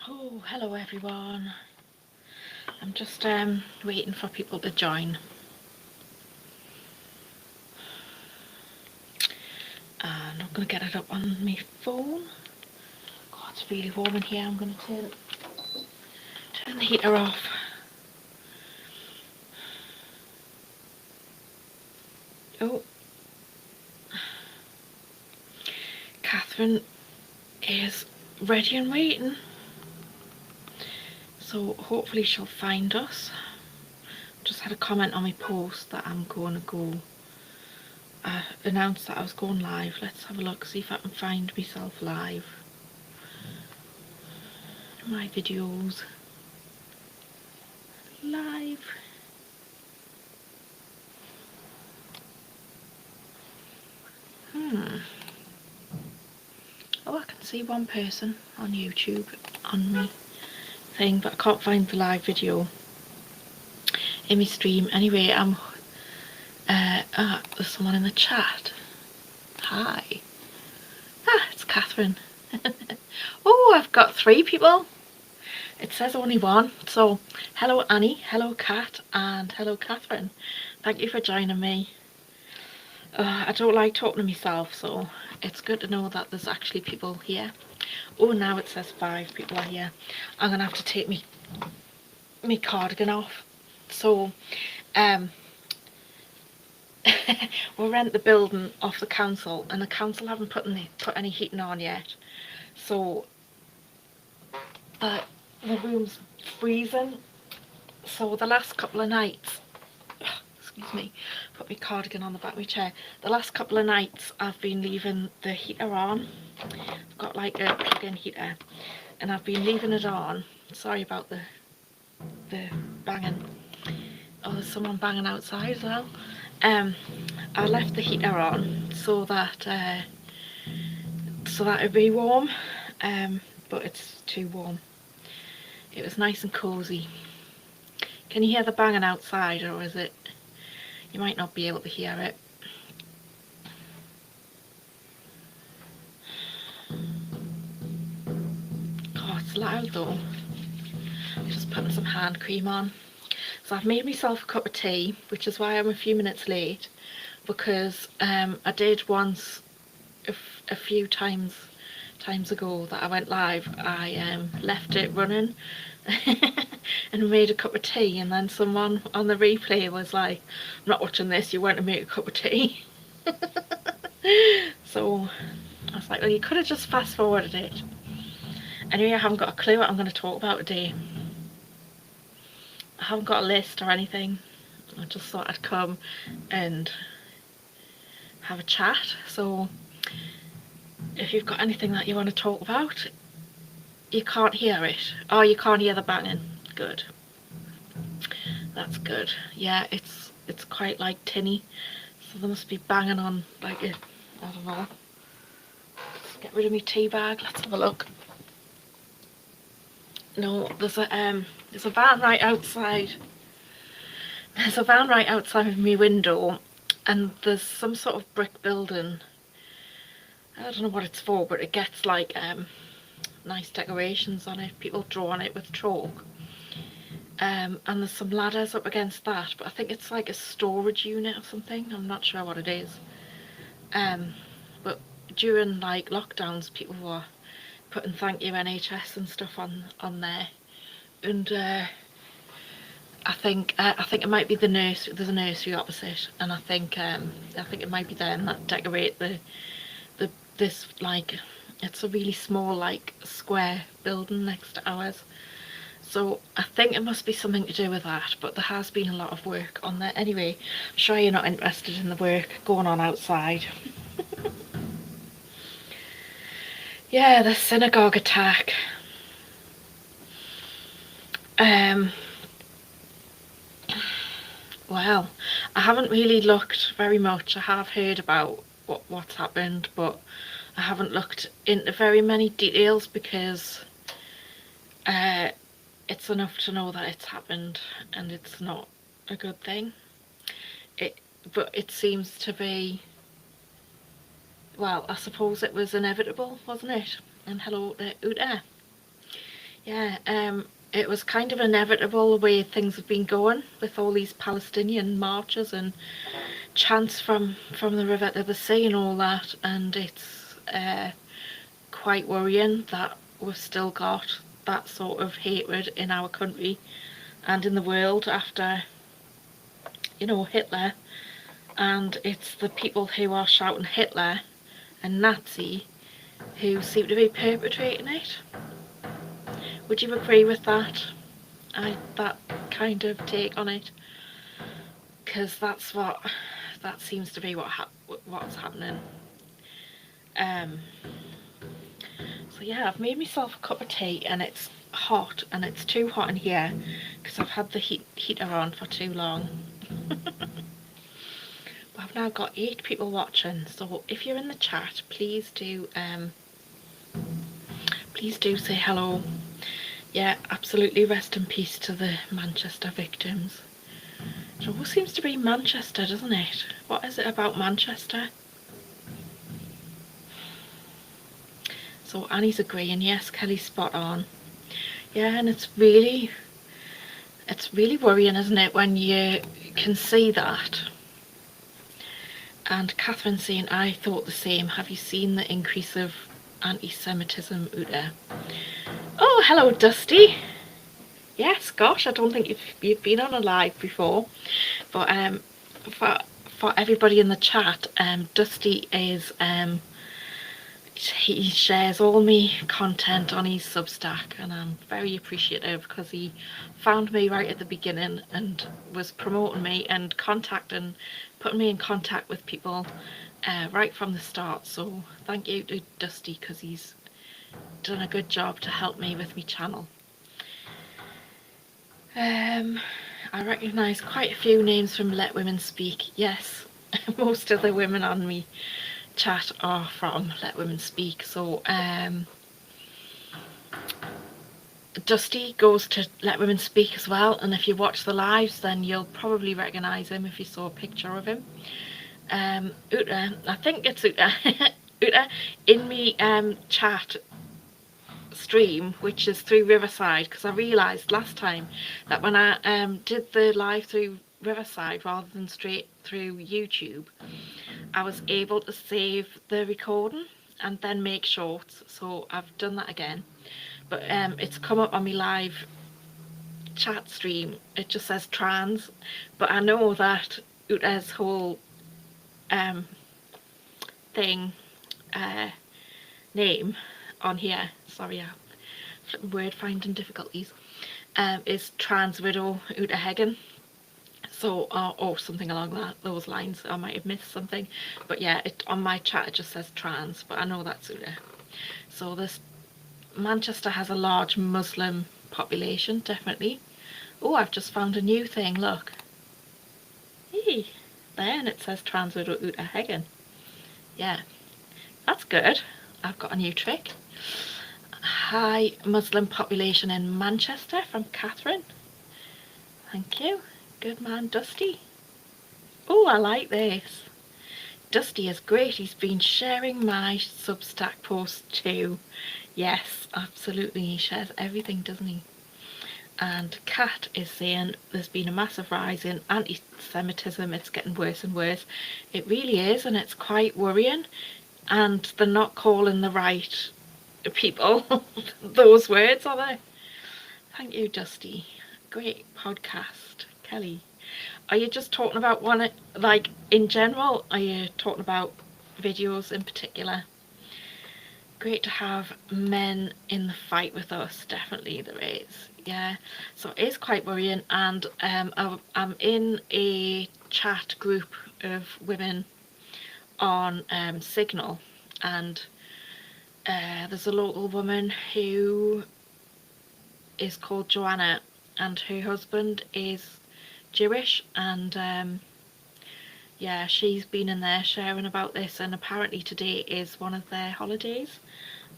Oh, hello everyone. I'm just waiting for people to join. And I'm going to get it up on my phone. God, it's really warm in here. I'm going to turn the heater off. Oh, Catherine is ready and waiting. So hopefully she'll find us. Just had a comment on my post that I'm going to go announce that I was going live. Let's have a look, see if I can find myself live. My videos. Live. Oh, I can see one person on YouTube on me thing, but I can't find the live video in my stream. Anyway, there's someone in the chat. Hi. It's Catherine. Oh, I've got 3 people. It says only 1. So, hello Annie, hello Kat, and hello Catherine. Thank you for joining me. I don't like talking to myself, so it's good to know that there's actually people here. Oh, now it says 5 people are here. I'm gonna have to take me cardigan off. So we'll rent the building off the council, and the council haven't put any heating on yet, so the room's freezing. So the last couple of nights, excuse me, put my cardigan on the back of my chair. The last couple of nights I've been leaving the heater on. I've got like a plug-in heater and I've been leaving it on. Sorry about the banging. Oh, there's someone banging outside as well. I left the heater on so that it'd be warm, but it's too warm. It was nice and cozy. Can you hear the banging outside, or is it? You might not be able to hear it. Oh, it's loud though. Just putting some hand cream on. So I've made myself a cup of tea, which is why I'm a few minutes late, because I did once a few times ago that I went live, I left it running and made a cup of tea, and then someone on the replay was like, I'm not watching this, you went to make a cup of tea. So I was like, well, you could have just fast forwarded it. Anyway, I haven't got a clue what I'm going to talk about today. I haven't got a list or anything. I just thought I'd come and have a chat. So if you've got anything that you want to talk about, you can't hear it. Oh, you can't hear the banging. Good. That's good. Yeah, it's quite like tinny, so there must be banging on like a, I don't know. Let's get rid of my tea bag. Let's have a look. No, there's a van right outside. There's a van right outside of my window, and there's some sort of brick building. I don't know what it's for, but it gets like nice decorations on it. People draw on it with chalk. And there's some ladders up against that, but I think it's like a storage unit or something. I'm not sure what it is. But during like lockdowns, people were putting thank you NHS and stuff on there, and I think it might be the nursery. There's a nursery opposite, and I think it might be them that decorate this, like, it's a really small like square building next to ours. So I think it must be something to do with that, but there has been a lot of work on there. Anyway, I'm sure you're not interested in the work going on outside. Yeah, the synagogue attack. Well, I haven't really looked very much. I have heard about what's happened, but I haven't looked into very many details because it's enough to know that it's happened and it's not a good thing. But it seems to be, well, I suppose it was inevitable, wasn't it? And hello to Uta. Yeah, it was kind of inevitable the way things have been going with all these Palestinian marches and chants from the river to the sea and all that, and it's quite worrying that we've still got that sort of hatred in our country and in the world after, you know, Hitler. And it's the people who are shouting Hitler and Nazi who seem to be perpetrating it. Would you agree with that? That kind of take on it, because that seems to be what's happening. Um, so yeah, I've made myself a cup of tea and it's hot, and it's too hot in here because I've had the heater on for too long. But I've now got 8 people watching, so if you're in the chat, please do say hello. Yeah, absolutely, rest in peace to the Manchester victims. It always seems to be Manchester, doesn't it? What is it about Manchester? So Annie's agreeing, yes, Kelly's spot on. Yeah, and it's really worrying, isn't it, when you can see that. And Catherine saying, I thought the same. Have you seen the increase of anti-Semitism out there? Oh, hello, Dusty. Yes, gosh, I don't think you've been on a live before. But for everybody in the chat, Dusty is he shares all me content on his Substack, and I'm very appreciative because he found me right at the beginning and was promoting me and putting me in contact with people right from the start. So thank you to Dusty, because he's done a good job to help me with my channel. I recognise quite a few names from Let Women Speak. Yes, most of the women on me chat are from Let Women Speak. So Dusty goes to Let Women Speak as well, and if you watch the lives then you'll probably recognise him if you saw a picture of him. Uta, I think it's Uta, Uta in me chat stream, which is through Riverside, because I realised last time that when I did the live through Riverside rather than straight through YouTube, I was able to save the recording and then make shorts, so I've done that again. But it's come up on my live chat stream, it just says trans, but I know that Uta's whole thing, name on here, sorry, word finding difficulties, is Trans Widow Uta Hagen. So, or something along those lines. I might have missed something, but yeah, on my chat it just says trans, but I know that's Uta. So Manchester has a large Muslim population, definitely. Oh, I've just found a new thing, look. Hey, there, and it says Trans Widow Uta Hagen. Yeah, that's good. I've got a new trick. High Muslim population in Manchester, from Catherine. Thank you. Good man, Dusty. Oh, I like this. Dusty is great. He's been sharing my Substack posts too. Yes, absolutely. He shares everything, doesn't he? And Kat is saying there's been a massive rise in anti-Semitism. It's getting worse and worse. It really is, and it's quite worrying. And they're not calling the right people those words, are they? Thank you, Dusty. Great podcast. Kelly, are you just talking about one, like, in general? Are you talking about videos in particular? Great to have men in the fight with us. Definitely there is. Yeah, so it is quite worrying, and I'm in a chat group of women on Signal, and there's a local woman who is called Joanna, and her husband is Jewish, and yeah, she's been in there sharing about this, and apparently today is one of their holidays.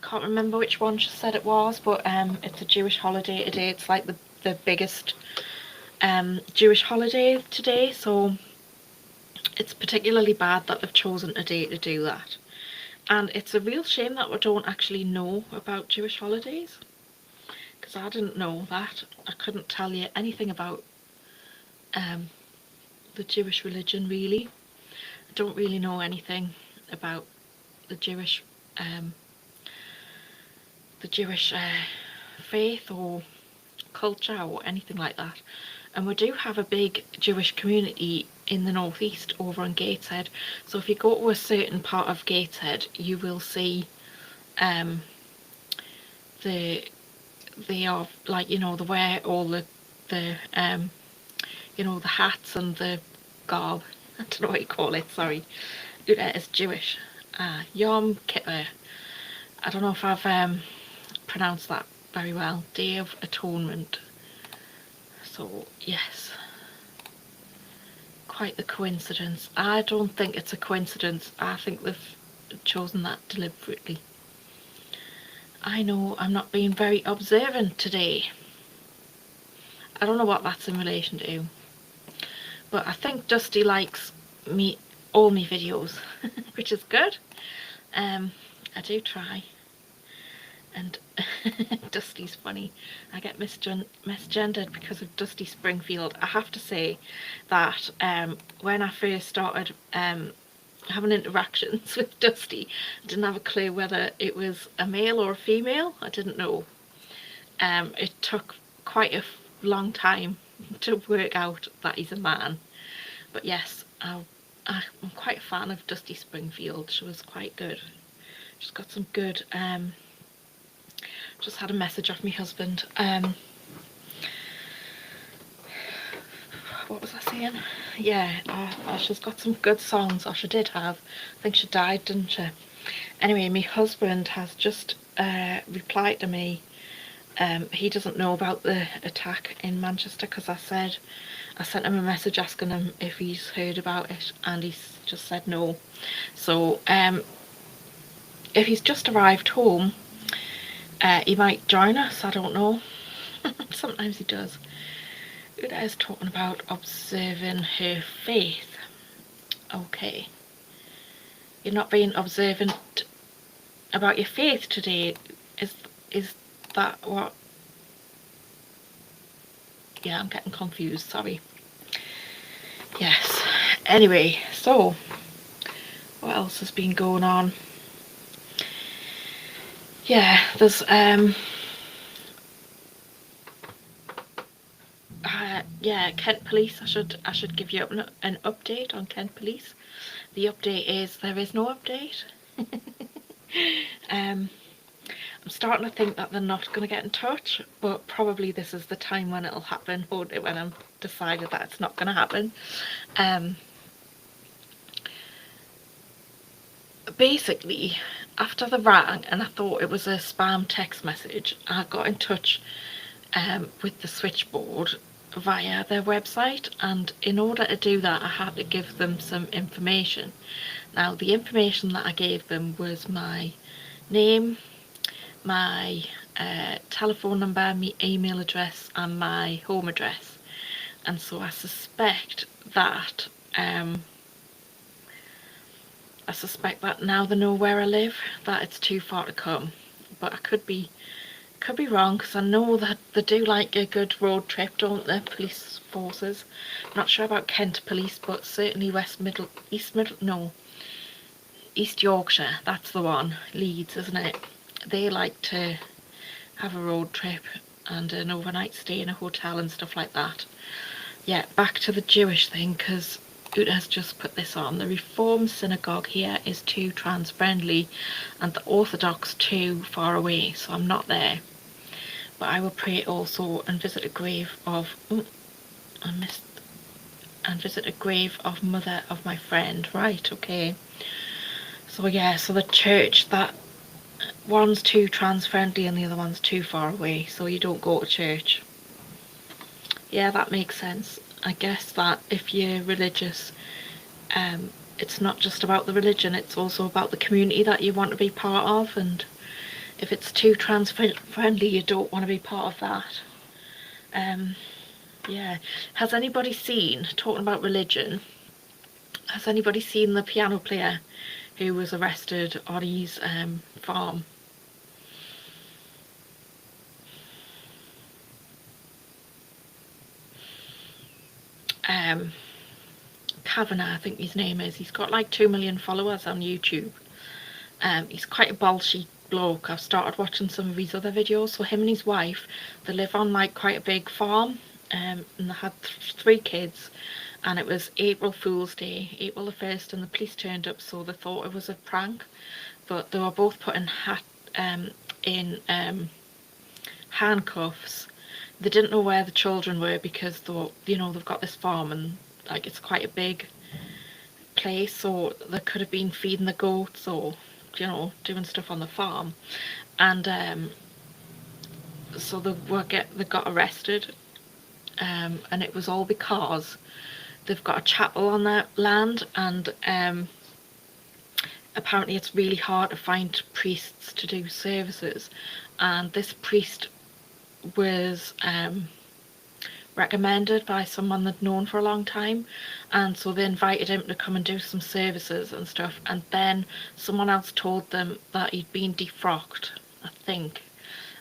Can't remember which one she said it was, but it's a Jewish holiday today. It's like the biggest Jewish holiday today, so it's particularly bad that they've chosen today to do that. And it's a real shame that we don't actually know about Jewish holidays. because I didn't know that. I couldn't tell you anything about the Jewish religion, really. I don't really know anything about the Jewish um, faith or culture or anything like that. And we do have a big Jewish community in the northeast over in Gateshead. So if you go to a certain part of Gateshead, you will see the they are like, you know, they wear all the you know, the hats and the garb. I don't know what you call it, sorry. It's Jewish. Yom Kippur. I don't know if I've pronounced that very well. Day of Atonement. So, yes. Quite the coincidence. I don't think it's a coincidence. I think they've chosen that deliberately. I know I'm not being very observant today. I don't know what that's in relation to. But I think Dusty likes all my videos, which is good. I do try. And Dusty's funny. I get misgendered because of Dusty Springfield. I have to say that when I first started having interactions with Dusty, I didn't have a clue whether it was a male or a female. I didn't know. It took quite a long time to work out that he's a man. But yes, I'm quite a fan of Dusty Springfield. She was quite good. She's got some good just had a message off my husband. What was I saying? Yeah, she's got some good songs, or she did have. I think she died, didn't she? Anyway, my husband has just replied to me. He doesn't know about the attack in Manchester because I sent him a message asking him if he's heard about it, and he's just said no. So if he's just arrived home, he might join us, I don't know. Sometimes he does. Uda is talking about observing her faith. Okay. You're not being observant about your faith today. Is that what? Yeah, I'm getting confused, sorry. Yes. Anyway, so what else has been going on? Yeah, there's yeah, Kent Police. I should give you an update on Kent Police. The update is there is no update. I'm starting to think that they're not going to get in touch, but probably this is the time when it'll happen, or when I'm decided that it's not going to happen. Basically, after the rang and I thought it was a spam text message, I got in touch with the switchboard via their website, and in order to do that I had to give them some information. Now the information that I gave them was my name, my telephone number, my email address and my home address, and so I suspect that now they know where I live, that it's too far to come. But I could be wrong, because I know that they do like a good road trip, don't they, police forces. I'm not sure about Kent Police, but certainly East Yorkshire, that's the one, Leeds, isn't it? They like to have a road trip and an overnight stay in a hotel and stuff like that. Yeah, back to the Jewish thing, because Uta has just put this on. The Reform synagogue here is too trans friendly and the Orthodox too far away, so I'm not there. But I will pray also and visit a grave of visit a grave of mother of my friend. Right, okay. So yeah, so the church, that one's too trans friendly and the other one's too far away, so you don't go to church. Yeah, that makes sense. I guess that if you're religious, it's not just about the religion, it's also about the community that you want to be part of, and if it's too trans friendly, you don't want to be part of that. Yeah. Has anybody seen, talking about religion, has anybody seen the piano player who was arrested on his farm? Kavanagh, I think his name is. He's got like 2 million followers on YouTube. He's quite a bolshy bloke. I've started watching some of his other videos. So him and his wife, they live on like quite a big farm, and they had 3 kids, and it was April Fool's Day, April the 1st, and the police turned up, so they thought it was a prank, but they were both put in handcuffs. They didn't know where the children were because they were, they've got this farm and like it's quite a big place, so they could have been feeding the goats or doing stuff on the farm, and so they got arrested, and it was all because they've got a chapel on their land, and apparently it's really hard to find priests to do services, and this priest was recommended by someone they'd known for a long time, and so they invited him to come and do some services and stuff, and then someone else told them that he'd been defrocked. I think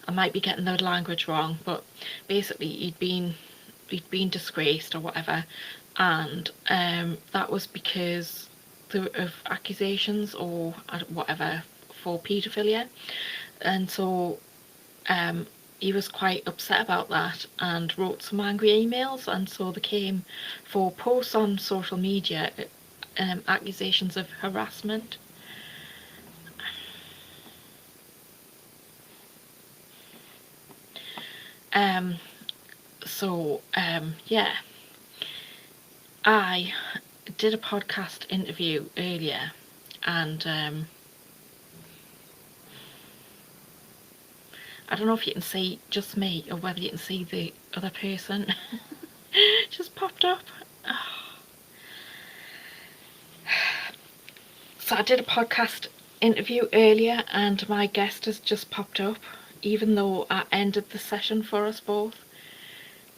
I might be getting the language wrong, but basically he'd been disgraced or whatever, and that was because of accusations or whatever for paedophilia, and so he was quite upset about that and wrote some angry emails, and so they came for posts on social media, accusations of harassment. Yeah, I did a podcast interview earlier, and I don't know if you can see just me or whether you can see the other person. Just popped up. Oh. So I did a podcast interview earlier and my guest has just popped up, even though I ended the session for us both,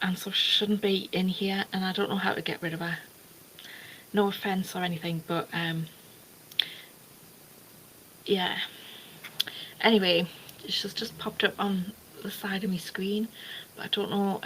and so she shouldn't be in here, and I don't know how to get rid of her. No offence or anything, but yeah. Anyway, she's just popped up on the side of my screen, but I don't know.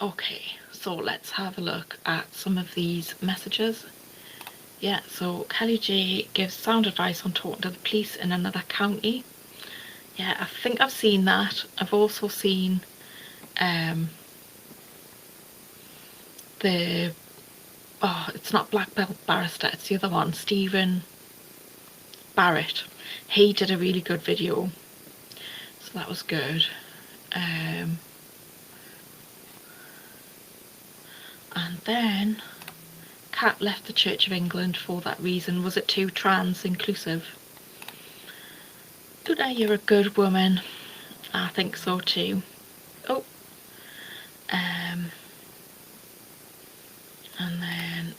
Okay, so let's have a look at some of these messages. Yeah, so Kelly J gives sound advice on talking to the police in another county. Yeah, I think I've seen that. I've also seen it's not Black Belt Barrister, it's the other one, Stephen Barrett. He did a really good video, so that was good. And then Kat left the Church of England for that reason. Was it too trans inclusive? Luna, you're a good woman. I think so too. Oh. And then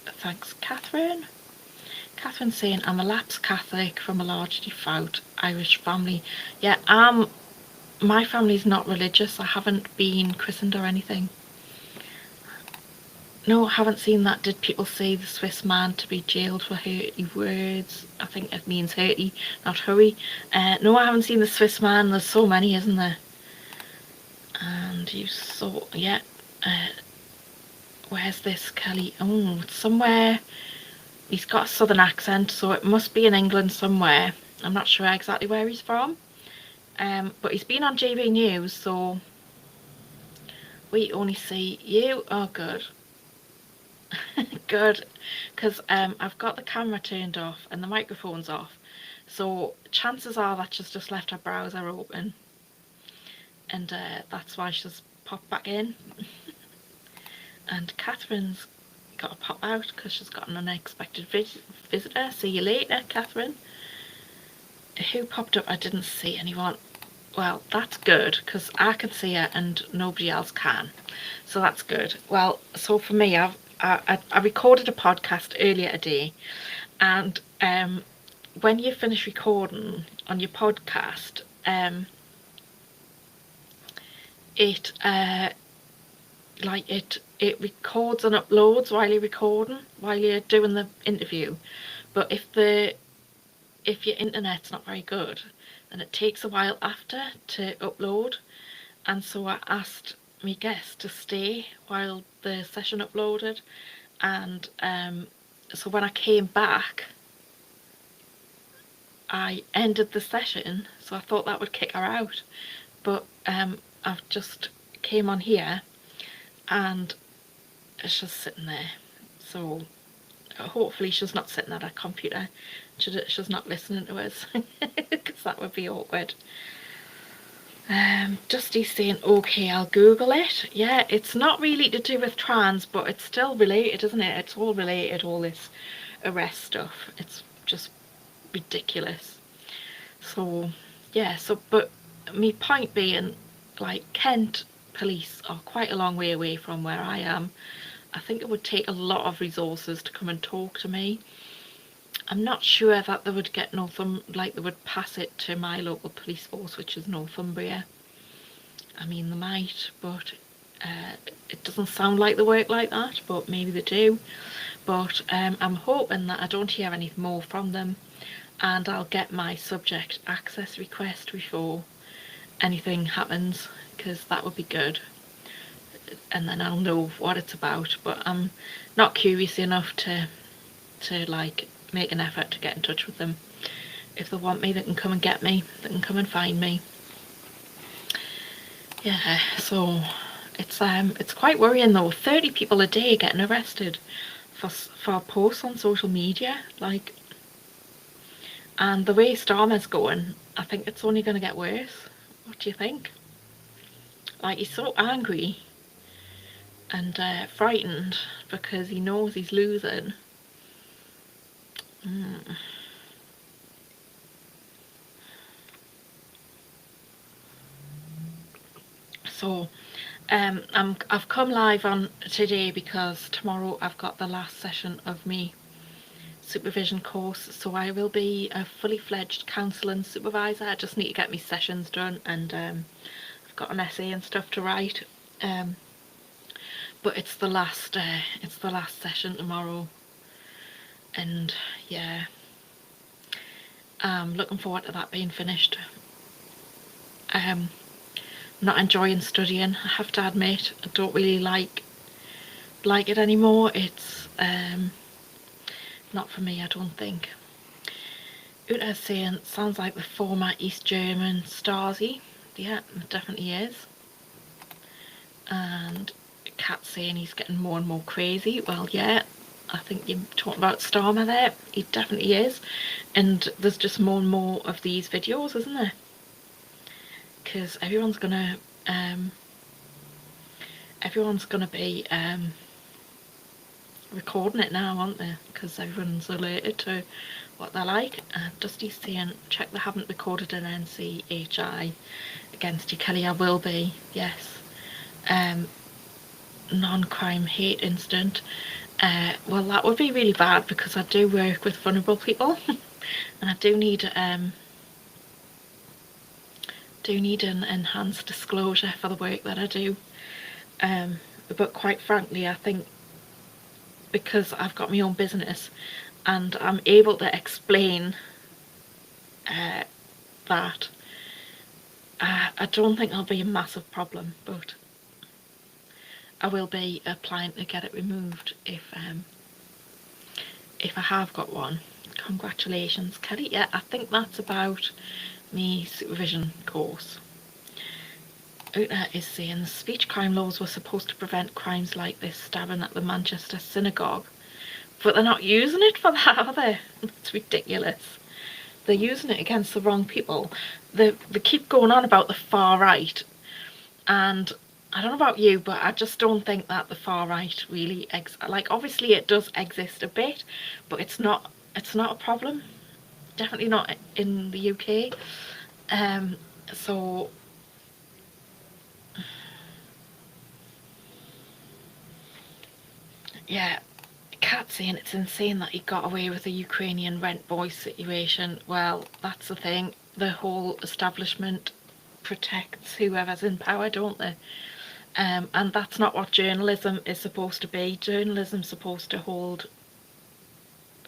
thanks Catherine. Catherine's saying, I'm a lapsed Catholic from a large devout Irish family. Yeah, my family's not religious. I haven't been christened or anything. No, I haven't seen that. Did people say the Swiss man to be jailed for hurty words? I think it means hurty, not hurry. No, I haven't seen the Swiss man. There's so many, isn't there? And you saw, yeah. Where's this, Kelly? Oh, it's somewhere. He's got a southern accent, so it must be in England somewhere. I'm not sure exactly where he's from. But he's been on GB News, so we only see you. Oh, good. Good, because I've got the camera turned off and the microphone's off, so chances are that she's just left her browser open, and that's why she's popped back in. And Catherine's got to pop out because she's got an unexpected visitor. See you later, Catherine. Who popped up? I didn't see anyone. Well, that's good, because I can see her and nobody else can, so that's good. Well, so for me, I recorded a podcast earlier today, and when you finish recording on your podcast, it records and uploads while you're recording, while you're doing the interview, But if your internet's not very good, then it takes a while after to upload. And so I asked my guest to stay while the session uploaded, and so when I came back, I ended the session, so I thought that would kick her out, but I've just came on here and it's just sitting there, so hopefully she's not sitting at her computer, she's not listening to us, because that would be awkward. Dusty's saying, okay, I'll Google it. Yeah, it's not really to do with trans, but it's still related, isn't it? It's all related, all this arrest stuff. It's just ridiculous. So, yeah, but my point being, like, Kent police are quite a long way away from where I am. I think it would take a lot of resources to come and talk to me. I'm not sure that they would get they would pass it to my local police force, which is Northumbria. I mean, they might, but it doesn't sound like they work like that, but maybe they do. But I'm hoping that I don't hear anything more from them, and I'll get my subject access request before anything happens, because that would be good. And then I'll know what it's about, but I'm not curious enough to like make an effort to get in touch with them. If they want me, they can come and get me, they can come and find me. Yeah, so it's quite worrying though. 30 people a day getting arrested for posts on social media, like, and the way Starmer's going, I think it's only going to get worse. What do you think? Like, he's so angry and frightened because he knows he's losing. So I've come live on today because tomorrow I've got the last session of me supervision course, so I will be a fully fledged counselling supervisor. I just need to get my sessions done, and I've got an essay and stuff to write, but it's the last session tomorrow, and yeah, I'm looking forward to that being finished. Not enjoying studying, I have to admit. I don't really like it anymore. It's not for me, I don't think. Uta's saying, sounds like the former East German Stasi. Yeah, it definitely is. And Kat's saying he's getting more and more crazy. Well, yeah, I think you're talking about Starmer there. He definitely is. And there's just more and more of these videos, isn't there? Because everyone's gonna be recording it now, aren't they? Because everyone's alerted to what they're like. Dusty's saying, check they haven't recorded an NCHI against you, Kelly. I will be, yes. Non-crime hate incident. Well, that would be really bad because I do work with vulnerable people and I do need an enhanced disclosure for the work that I do. But quite frankly, I think because I've got my own business and I'm able to explain that, I don't think there'll be a massive problem, but I will be applying to get it removed if I have got one. Congratulations, Kelly. Yeah, I think that's about me supervision course. Uta is saying the speech crime laws were supposed to prevent crimes like this stabbing at the Manchester synagogue, but they're not using it for that, are they? It's ridiculous. They're using it against the wrong people. They keep going on about the far right, and I don't know about you, but I just don't think that the far right really like, obviously it does exist a bit, but it's not a problem. Definitely not in the UK. So yeah, Kat's saying it's insane that he got away with the Ukrainian rent boy situation. Well, that's the thing. The whole establishment protects whoever's in power, don't they? And that's not what journalism is supposed to be. Journalism's supposed to hold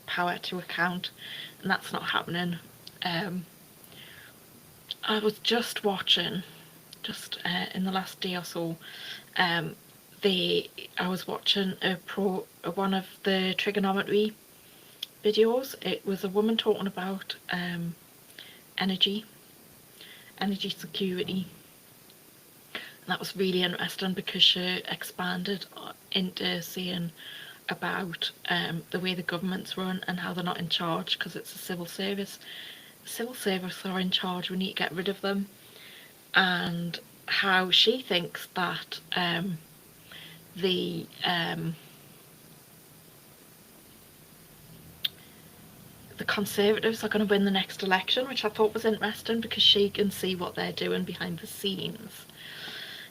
power to account, and that's not happening. I was just watching, in the last day or so, I was watching one of the trigonometry videos. It was a woman talking about energy security. And that was really interesting because she expanded into saying about the way the government's run and how they're not in charge because it's a civil service. Civil service are in charge, we need to get rid of them. And how she thinks that the Conservatives are going to win the next election, which I thought was interesting because she can see what they're doing behind the scenes.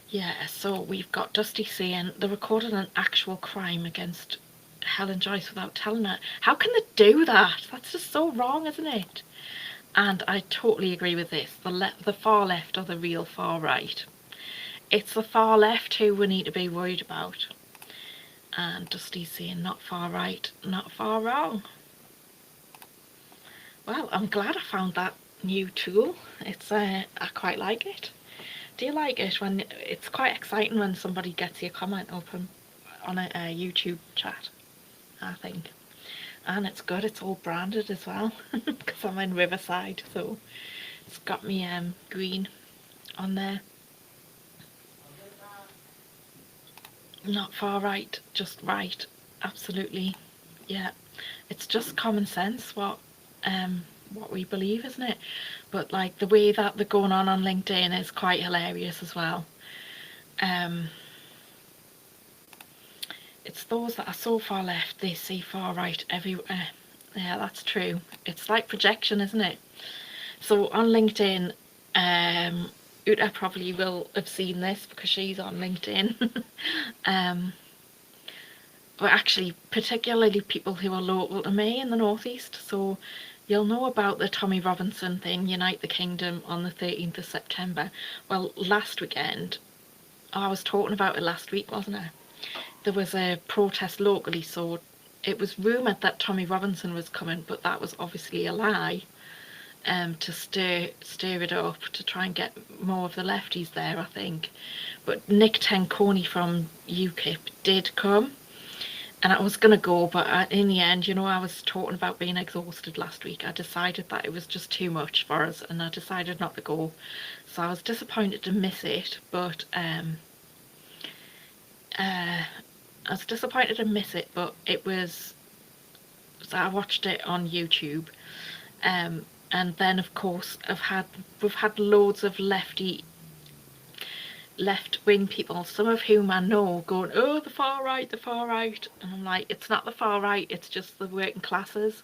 Yeah, so we've got Dusty saying they recorded an actual crime against Helen Joyce without telling her. How can they do that? That's just so wrong, isn't it? And I totally agree with this. The far left or the real far right. It's the far left who we need to be worried about. And Dusty's saying not far right, not far wrong. Well, I'm glad I found that new tool. I quite like it. Do you like it when it's quite exciting when somebody gets your comment up on a YouTube chat, I think. And it's good, it's all branded as well because I'm in Riverside, so it's got me green on there. Not far right, just right, absolutely. Yeah, it's just common sense what we believe, isn't it? But like the way that they're going on LinkedIn is quite hilarious as well. It's those that are so far left, they see far right everywhere. Yeah, that's true. It's like projection, isn't it? So on LinkedIn, Uta probably will have seen this because she's on LinkedIn. But actually, particularly people who are local to me in the northeast. So you'll know about the Tommy Robinson thing, Unite the Kingdom, on the 13th of September. Well, last weekend, I was talking about it last week, wasn't I? There was a protest locally, so it was rumoured that Tommy Robinson was coming, but that was obviously a lie, to stir it up, to try and get more of the lefties there, I think. But Nick Tenconey from UKIP did come, and I was going to go, but in the end, you know, I was talking about being exhausted last week. I decided that it was just too much for us, and I decided not to go. So I was disappointed to miss it, but it was, so I watched it on YouTube. And then of course we've had loads of left-wing people, some of whom I know, going, oh, the far right, and I'm like, it's not the far right, it's just the working classes.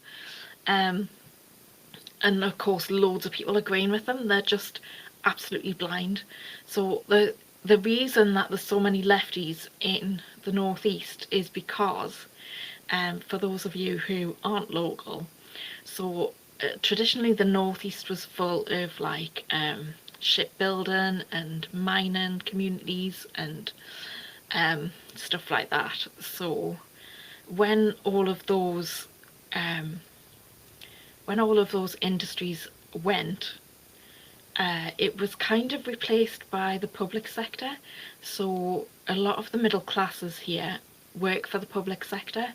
And of course loads of people agreeing with them. They're just absolutely blind. So the reason that there's so many lefties in the northeast is because, for those of you who aren't local, so traditionally the northeast was full of like shipbuilding and mining communities and stuff like that. So when all of those industries went, it was kind of replaced by the public sector. So a lot of the middle classes here work for the public sector,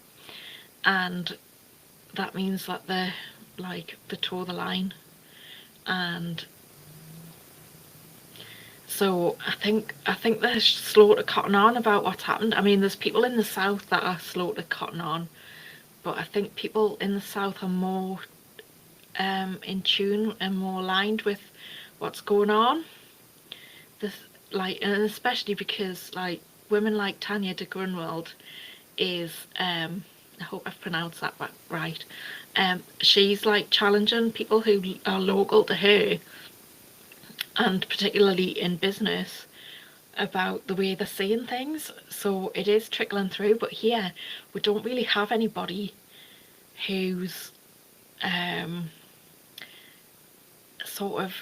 and that means that they toe the line. And so I think they're slow to cotton on about what's happened. I mean, there's people in the south that are slow to cotton on, but I think people in the south are more in tune and more aligned with what's going on. And especially because like women like Tanya de Grunwald is, I hope I've pronounced that right. She's like challenging people who are local to her, and particularly in business, about the way they're seeing things. So it is trickling through, but here we don't really have anybody who's sort of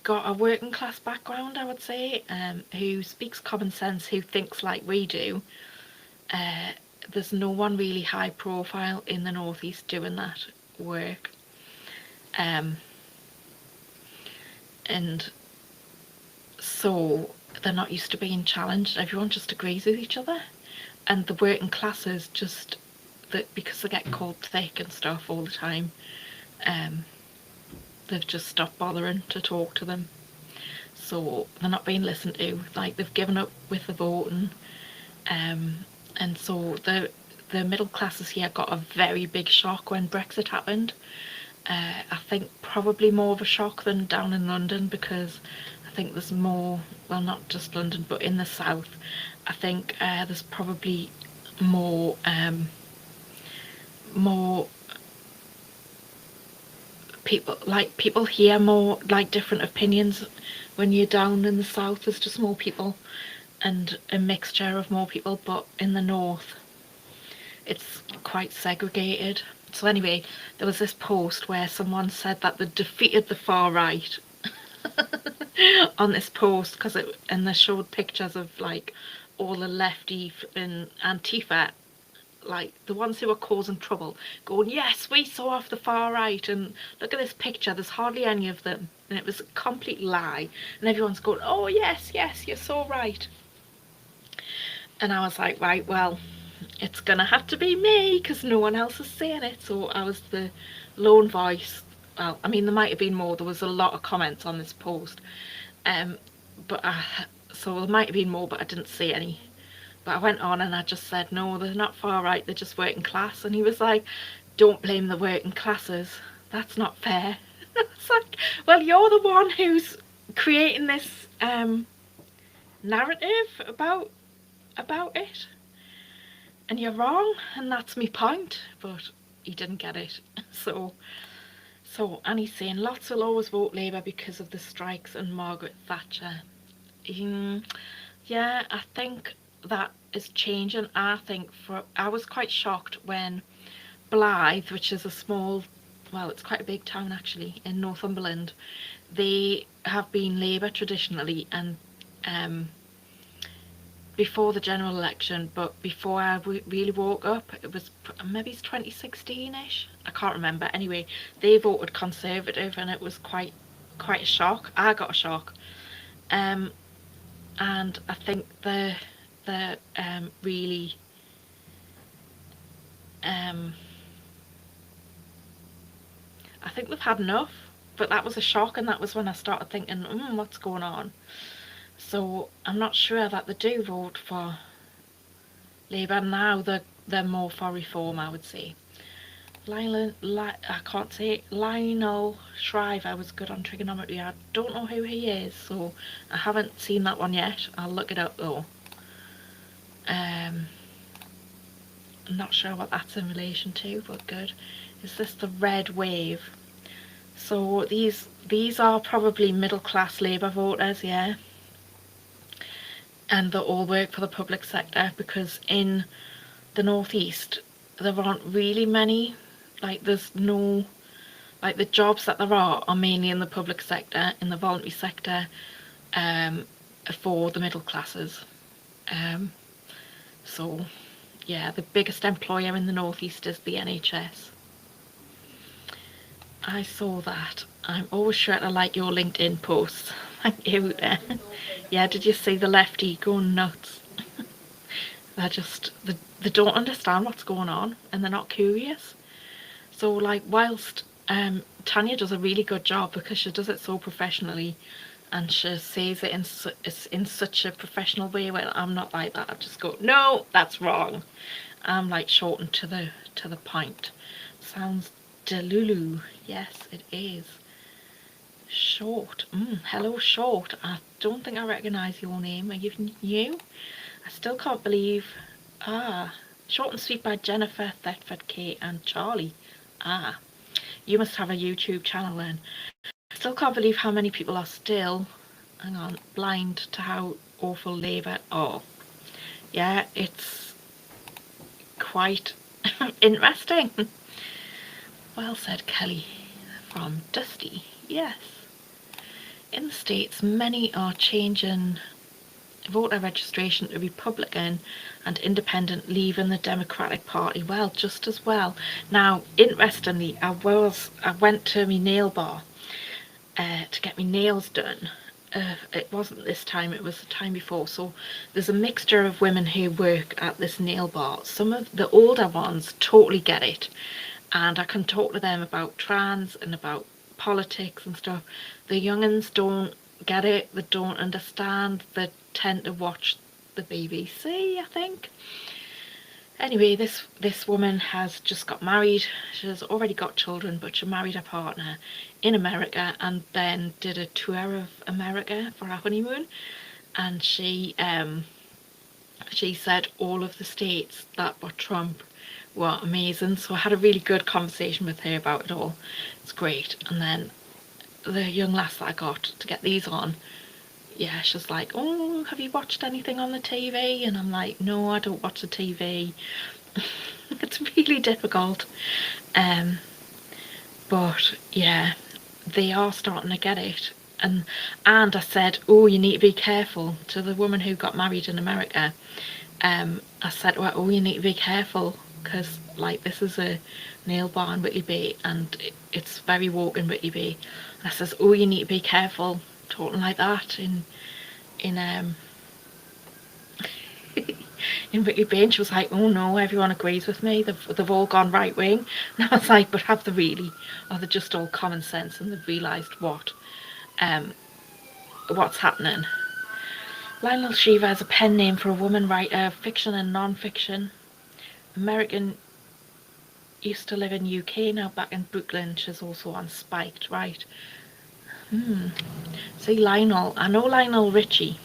got a working class background, I would say, who speaks common sense, who thinks like we do. there's no one really high profile in the Northeast doing that work. And so they're not used to being challenged. Everyone just agrees with each other. And the working classes just, that because they get called thick and stuff all the time, they've just stopped bothering to talk to them. So they're not being listened to. Like, they've given up with the voting. And so the middle classes here got a very big shock when Brexit happened. I think probably more of a shock than down in London, because I think there's more, well, not just London, but in the south, I think there's probably more people hear more like different opinions when you're down in the south. There's just more people and a mixture of more people, but in the north it's quite segregated. So anyway, there was this post where someone said that they defeated the far right on this post, and they showed pictures of like all the lefty and Antifa, like the ones who are causing trouble, going, yes, we saw off the far right, and look at this picture, there's hardly any of them. And it was a complete lie, and everyone's going, oh yes, yes, you're so right. And I was like, right, well, it's gonna have to be me, because no one else is saying it. So I was the lone voice. Well, I mean, there might have been more. There was a lot of comments on this post, but so there might have been more, but I didn't see any. But I went on and I just said, no, they're not far right, they're just working class. And he was like, don't blame the working classes, that's not fair. It's like, well, you're the one who's creating this narrative about it, and you're wrong, and that's my point. But he didn't get it. So and he's saying lots will always vote Labour because of the strikes and Margaret Thatcher. Yeah, I think that is changing. I was quite shocked when Blythe, which is a small, well, it's quite a big town actually in Northumberland, they have been Labour traditionally, and before the general election, but before I really woke up, it was maybe it's 2016ish, I can't remember. Anyway, they voted Conservative, and it was quite a shock. I got a shock. And I think they're really I think they've had enough. But that was a shock, and that was when I started thinking, what's going on? So I'm not sure that they do vote for Labour now. They're more for reform, I would say. I can't say it. Lionel Shriver was good on trigonometry. I don't know who he is, so I haven't seen that one yet. I'll look it up though. I'm not sure what that's in relation to, but good. Is this the red wave? So these are probably middle class Labour voters, yeah. And they all work for the public sector, because in the northeast there aren't really many, like there's no, like the jobs that there are mainly in the public sector, in the voluntary sector, for the middle classes. So yeah, the biggest employer in the northeast is the NHS. I saw that. I'm always sure to like your LinkedIn posts. Thank you. Yeah, did you see the lefty going nuts? They don't understand what's going on, and they're not curious. So like, whilst Tanya does a really good job because she does it so professionally, and she says it in such a professional way, where I'm not like that. I just go, no, that's wrong. I'm like short and to the point. Sounds delulu. Yes, it is. Short. Hello, Short. I don't think I recognise your name. Are you new? I still can't believe. Short and Sweet by Jennifer, Thetford, Kate and Charlie. You must have a YouTube channel then. I still can't believe how many people are still, hang on, blind to how awful Labour are. Yeah, it's quite interesting. Well said, Kelly. From Dusty. Yes. In the States, many are changing voter registration to Republican and Independent, leaving the Democratic Party. Well, just as well. Now, interestingly, I went to my nail bar to get my nails done. It wasn't this time, it was the time before. So there's a mixture of women who work at this nail bar. Some of the older ones totally get it, and I can talk to them about trans and about politics and stuff. The young'uns don't get it, they don't understand, they tend to watch the BBC, I think. Anyway, this woman has just got married. She's already got children, but she married her partner in America and then did a tour of America for her honeymoon. And she said all of the states that were Trump were amazing. So I had a really good conversation with her about it all. It's great. And then the young lass that I got to get these on, yeah, she's like, oh, have you watched anything on the TV? And I'm like, no, I don't watch the TV. It's really difficult. But yeah, they are starting to get it. And I said, oh, you need to be careful to the woman who got married in America. I said, well, oh, you need to be careful because like this is a nail bar in Whitley Bay and it's very woke in Whitley Bay. And I says, oh, you need to be careful talking like that in in Whitley Bay. And she was like, oh no, everyone agrees with me, they've all gone right wing. And I was like, but have they really, or they're just all common sense and they've realised what's happening. Lionel Shiva is a pen name for a woman writer, fiction and non-fiction. American, used to live in UK, now back in Brooklyn. She's also on Spiked, right? See, Lionel, I know Lionel Richie.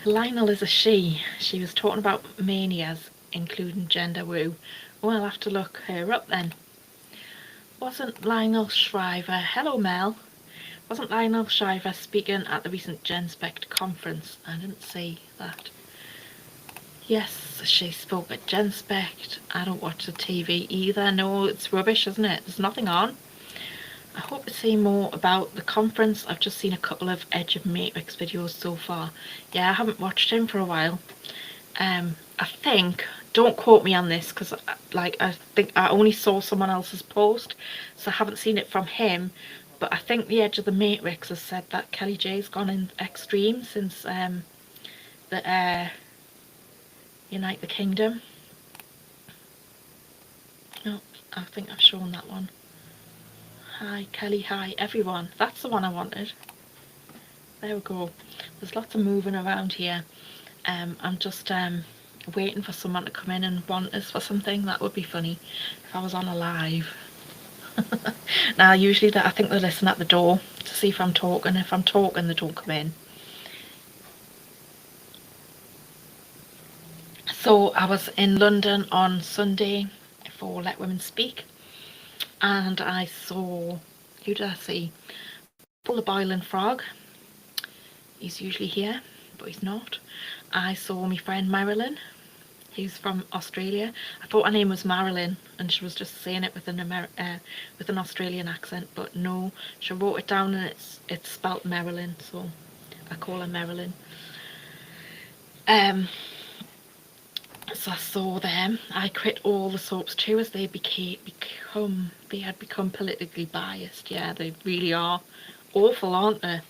Lionel is a she. She was talking about manias, including gender woo. Oh, I'll have to look her up then. Wasn't Lionel Shriver, hello Mel, wasn't Lionel Shriver speaking at the recent GenSpect conference? I didn't see that. Yes, she spoke at GenSpect. I don't watch the TV either. No, it's rubbish, isn't it? There's nothing on. I hope to see more about the conference. I've just seen a couple of Edge of Matrix videos so far. Yeah, I haven't watched him for a while. I think, don't quote me on this because I think I only saw someone else's post, so I haven't seen it from him, but I think the Edge of the Matrix has said that Kelly J's gone in extreme since the Unite the Kingdom. Oh, I think I've shown that one. Hi Kelly, hi everyone. That's the one I wanted. There we go. There's lots of moving around here. I'm just waiting for someone to come in and want us for something. That would be funny if I was on a live. Now usually I think they listen at the door to see if I'm talking. If I'm talking, they don't come in. So I was in London on Sunday for Let Women Speak, and I saw, who did I see? Paul the Boiling Frog. He's usually here, but he's not. I saw my friend Marilyn, who's from Australia. I thought her name was Marilyn, and she was just saying it with an Australian accent, but no, she wrote it down and it's spelt Marilyn, so I call her Marilyn. So I saw them. I quit all the soaps too as they had become politically biased. Yeah, they really are awful, aren't they?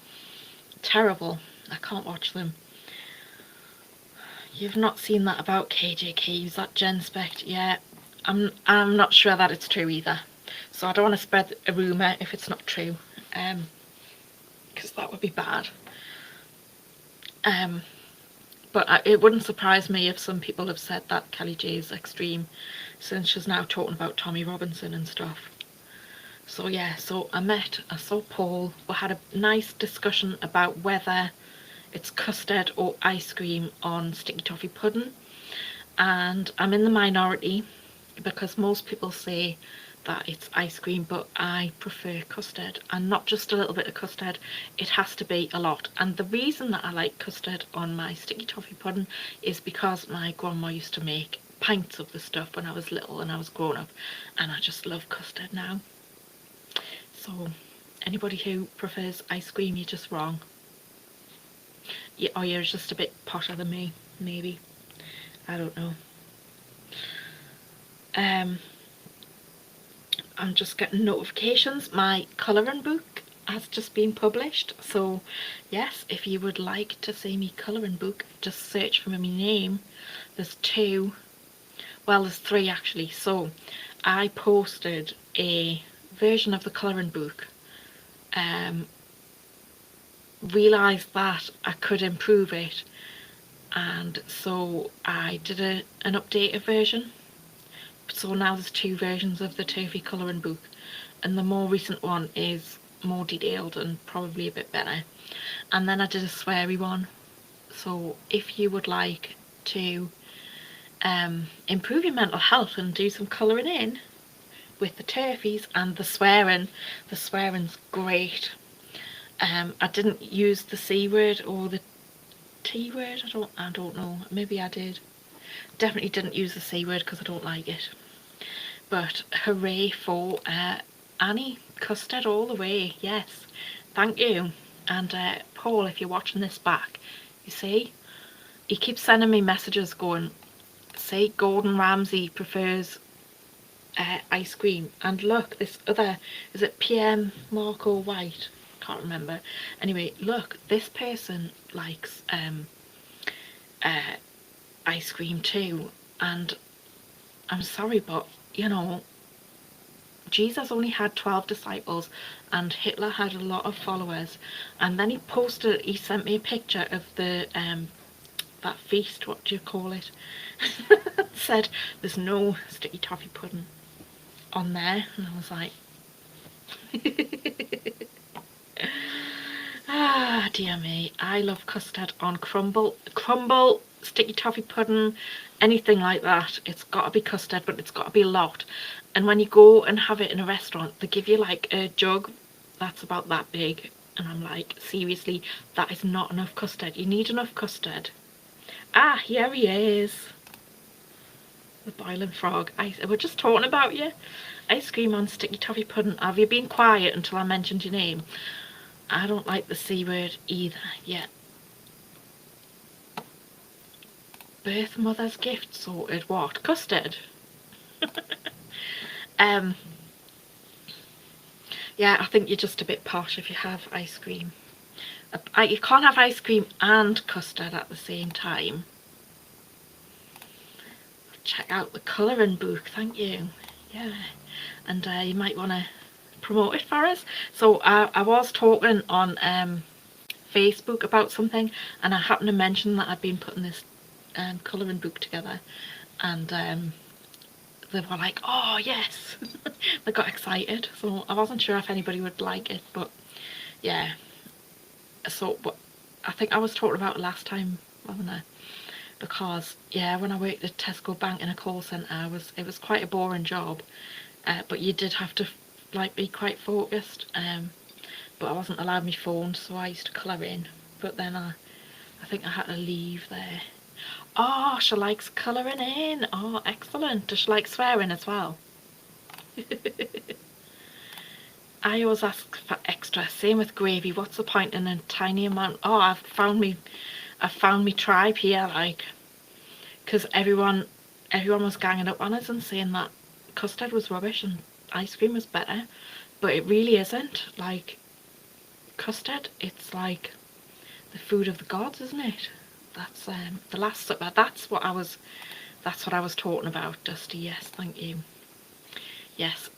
Terrible. I can't watch them. You've not seen that about KJ Keys, that GenSpect? Yeah, I'm not sure that it's true either. So I don't want to spread a rumour if it's not true, because that would be bad. But it wouldn't surprise me if some people have said that Kelly J is extreme, since she's now talking about Tommy Robinson and stuff. So yeah, so I saw Paul, we had a nice discussion about whether it's custard or ice cream on sticky toffee pudding, and I'm in the minority because most people say that it's ice cream, but I prefer custard, and not just a little bit of custard, it has to be a lot. And the reason that I like custard on my sticky toffee pudding is because my grandma used to make pints of the stuff when I was little and I was growing up, and I just love custard now. So anybody who prefers ice cream, you're just wrong. or you're just a bit potter than me, maybe. I don't know. I'm just getting notifications. My colouring book has just been published. So yes, if you would like to see me colouring book, just search for my name. There's two, well there's three actually. So I posted a version of the colouring book, realised that I could improve it, and so I did an updated version. So now there's two versions of the toffee colouring book, and the more recent one is more detailed and probably a bit better. And then I did a sweary one. So if you would like to improve your mental health and do some colouring in with the toffies and the swearing's great. I didn't use the C word or the T word. I don't know. Maybe I did. Definitely didn't use the C word because I don't like it. But hooray for Annie. Custard all the way. Yes. Thank you. And Paul, if you're watching this back, you see, he keeps sending me messages going, say Gordon Ramsay prefers ice cream. And look, this other, is it PM Marco White? Can't remember. Anyway, look, this person likes ice cream too. And I'm sorry, but you know, Jesus only had 12 disciples and Hitler had a lot of followers. And then he sent me a picture of the that feast, what do you call it? Said there's no sticky toffee pudding on there, and I was like ah, dear me. I love custard on crumble, sticky toffee pudding, anything like that. It's got to be custard, but it's got to be a lot. And when you go and have it in a restaurant, they give you like a jug that's about that big, and I'm like, seriously, that is not enough custard. You need enough custard. Ah, here he is. The boiling frog. We're just talking about you. Ice cream on sticky toffee pudding. Have you been quiet until I mentioned your name? I don't like the C word either yet. Birth mother's gift sorted. What? Custard? Yeah, I think you're just a bit posh if you have ice cream. You can't have ice cream and custard at the same time. Check out the colouring book, thank you. Yeah, and you might want to promote it for us. So I was talking on Facebook about something, and I happened to mention that I'd been putting this colouring book together, and they were like, oh yes. They got excited, so I wasn't sure if anybody would like it, but yeah. So I think I was talking about it last time, wasn't I? Because yeah, when I worked at Tesco Bank in a call centre, it was quite a boring job, but you did have to like be quite focused, but I wasn't allowed my phone, so I used to colour in, but then I think I had to leave there. Oh, she likes colouring in. Oh, excellent. Does she like swearing as well? I always ask for extra. Same with gravy. What's the point in a tiny amount? Oh, I've found me tribe here, like, because everyone was ganging up on us and saying that custard was rubbish and ice cream was better, but it really isn't. Like, custard, it's like the food of the gods, isn't it? That's the Last Supper. That's what I was talking about, Dusty. Yes, thank you. Yes,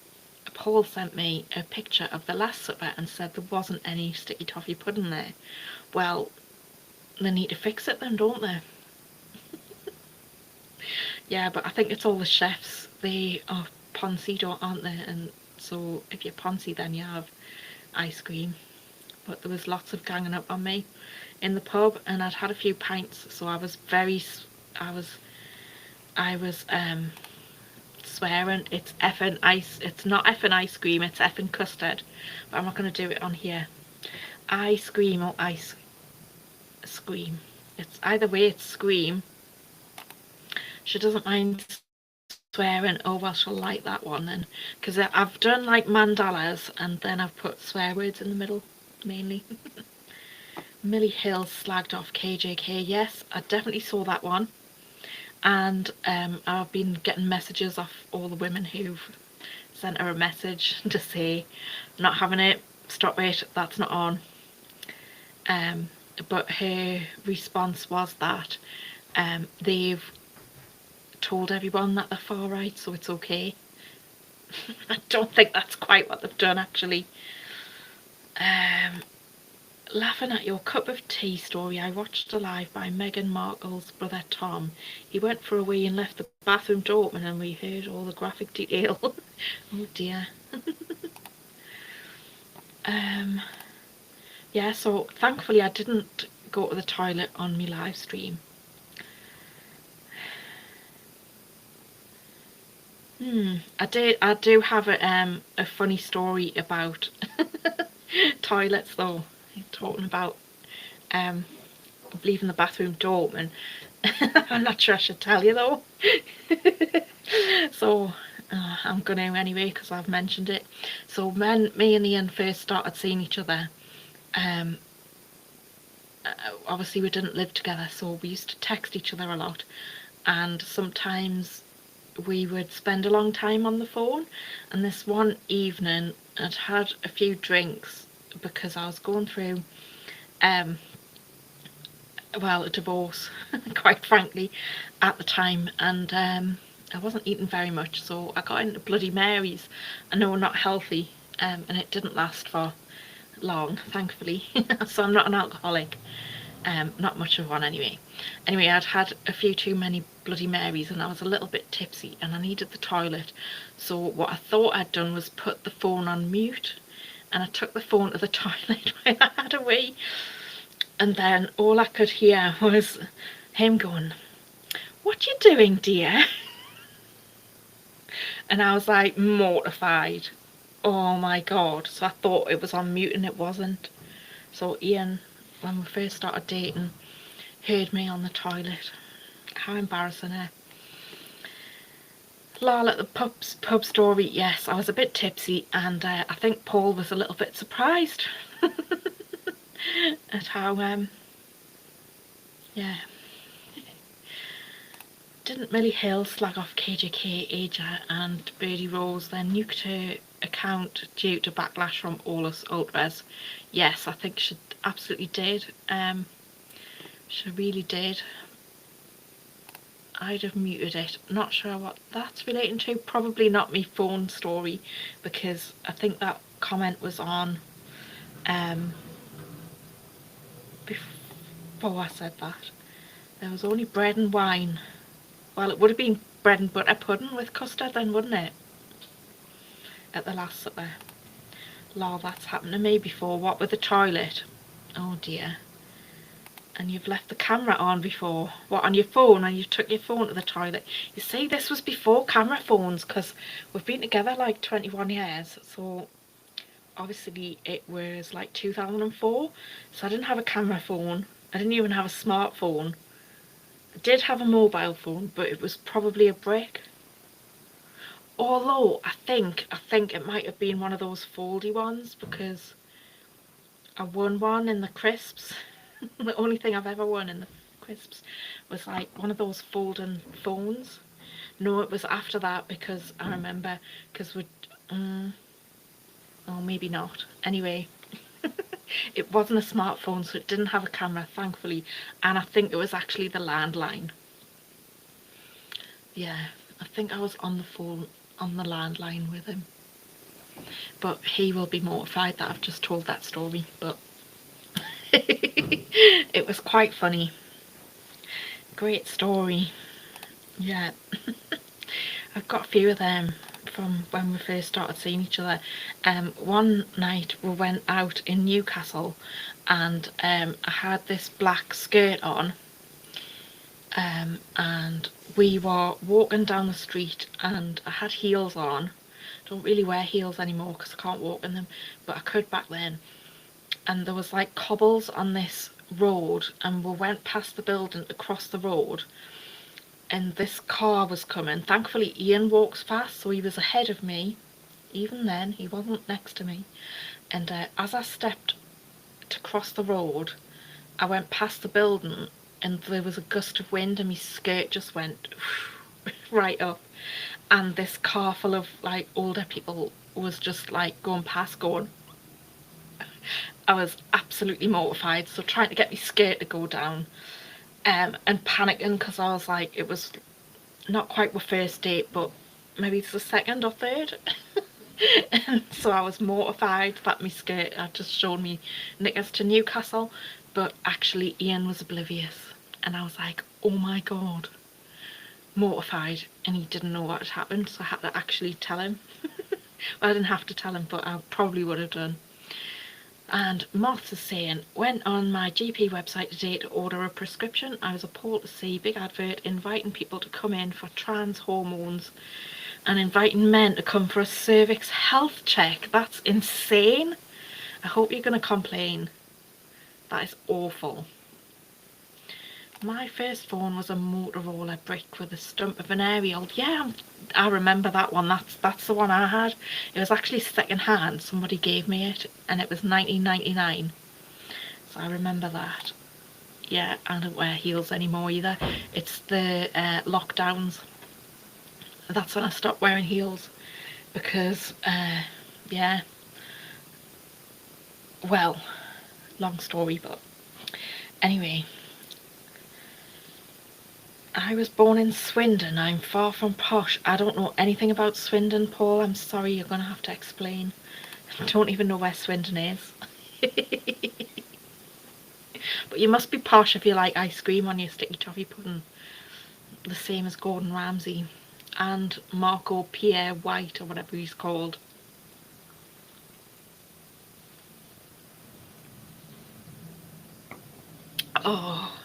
Paul sent me a picture of the Last Supper and said there wasn't any sticky toffee pudding there. Well, they need to fix it then, don't they? Yeah, but I think it's all the chefs. They are poncy, aren't they? And so if you're poncy, then you have ice cream. But there was lots of ganging up on me in the pub, and I'd had a few pints, so I was swearing. It's effing ice. It's not effing ice cream. It's effing custard. But I'm not going to do it on here. Ice cream or ice scream. It's either way. It's scream. She doesn't mind swearing. Oh well, she'll like that one then, because I've done like mandalas and then I've put swear words in the middle mainly. Millie Hill slagged off KJK. Yes, I definitely saw that one. And I've been getting messages off all the women who've sent her a message to say, not having it, stop it, that's not on. But her response was that they've told everyone that they're far right, so it's okay. I don't think that's quite what they've done, actually. Laughing at your cup of tea story, I watched Alive by Meghan Markle's brother Tom. He went for a wee and left the bathroom door open and we heard all the graphic detail. Oh dear. Yeah, so thankfully I didn't go to the toilet on my live stream. I do have a funny story about toilets though. Talking about leaving the bathroom door open. I'm not sure I should tell you though. So I'm going to anyway because I've mentioned it. So when me and Ian first started seeing each other, obviously we didn't live together, so we used to text each other a lot, and sometimes we would spend a long time on the phone. And this one evening I'd had a few drinks because I was going through well, a divorce, quite frankly, at the time, and I wasn't eating very much, so I got into Bloody Marys. I know, not healthy, and it didn't last for long, thankfully. So I'm not an alcoholic, not much of one anyway. Anyway, I'd had a few too many Bloody Marys and I was a little bit tipsy and I needed the toilet. So what I thought I'd done was put the phone on mute, and I took the phone to the toilet while I had a wee. And then all I could hear was him going, "What you doing, dear?" And I was like mortified. Oh my god. So I thought it was on mute and it wasn't. So Ian, when we first started dating, heard me on the toilet. How embarrassing, eh? Lol at the pub story. Yes, I was a bit tipsy and I think Paul was a little bit surprised at how yeah. Didn't Millie Hill slag off KJK, Aja and Birdie Rose, then nuked her account due to backlash from all us ultras? Yes, I think she absolutely did. She really did. I'd have muted it. Not sure what that's relating to. Probably not me phone story, because I think that comment was on before I said that. There was only bread and wine. Well, it would have been bread and butter pudding with custard then, wouldn't it? At the Last Supper. Lol, that's happened to me before. What with the toilet? Oh dear. And you've left the camera on before. What, on your phone? And you took your phone to the toilet? You see, this was before camera phones, because we've been together like 21 years. So obviously it was like 2004. So I didn't have a camera phone. I didn't even have a smartphone. I did have a mobile phone, but it was probably a brick. Although I think it might have been one of those foldy ones, because I won one in the crisps. The only thing I've ever won in the crisps was like one of those folding phones. No, it was after that, because I remember, because we oh, maybe not. Anyway, it wasn't a smartphone, so it didn't have a camera, thankfully, and I think it was actually the landline. Yeah, I think I was on the phone on the landline with him. But he will be mortified that I've just told that story, but it was quite funny. Great story. Yeah. I've got a few of them from when we first started seeing each other. One night we went out in Newcastle and I had this black skirt on, and we were walking down the street and I had heels on. Don't really wear heels anymore because I can't walk in them, but I could back then. And there was like cobbles on this road and we went past the building across the road, and this car was coming. Thankfully Ian walks fast, so he was ahead of me. Even then he wasn't next to me. And as I stepped to cross the road, I went past the building and there was a gust of wind and my skirt just went right up, and this car full of like older people was just like going past going. I was absolutely mortified, so trying to get my skirt to go down, and panicking because I was like, it was not quite my first date, but maybe it's the second or third. And so I was mortified that my skirt had just shown me knickers to Newcastle, but actually Ian was oblivious, and I was like, oh my god, mortified, and he didn't know what had happened, so I had to actually tell him. Well, I didn't have to tell him, but I probably would have done. And Moths is saying, went on my GP website today to order a prescription. I was appalled to see big advert inviting people to come in for trans hormones and inviting men to come for a cervix health check. That's insane. I hope you're going to complain. That is awful. My first phone was a Motorola brick with a stump of an aerial. Yeah, I remember that one. That's the one I had. It was actually second hand. Somebody gave me it, and it was 1999. So I remember that. Yeah, I don't wear heels anymore either. It's the lockdowns. That's when I stopped wearing heels because, yeah. Well, long story, but anyway. I was born in Swindon. I'm far from posh. I don't know anything about Swindon, Paul. I'm sorry, you're going to have to explain. I don't even know where Swindon is. But you must be posh if you like ice cream on your sticky toffee pudding. The same as Gordon Ramsay and Marco Pierre White, or whatever he's called. Oh,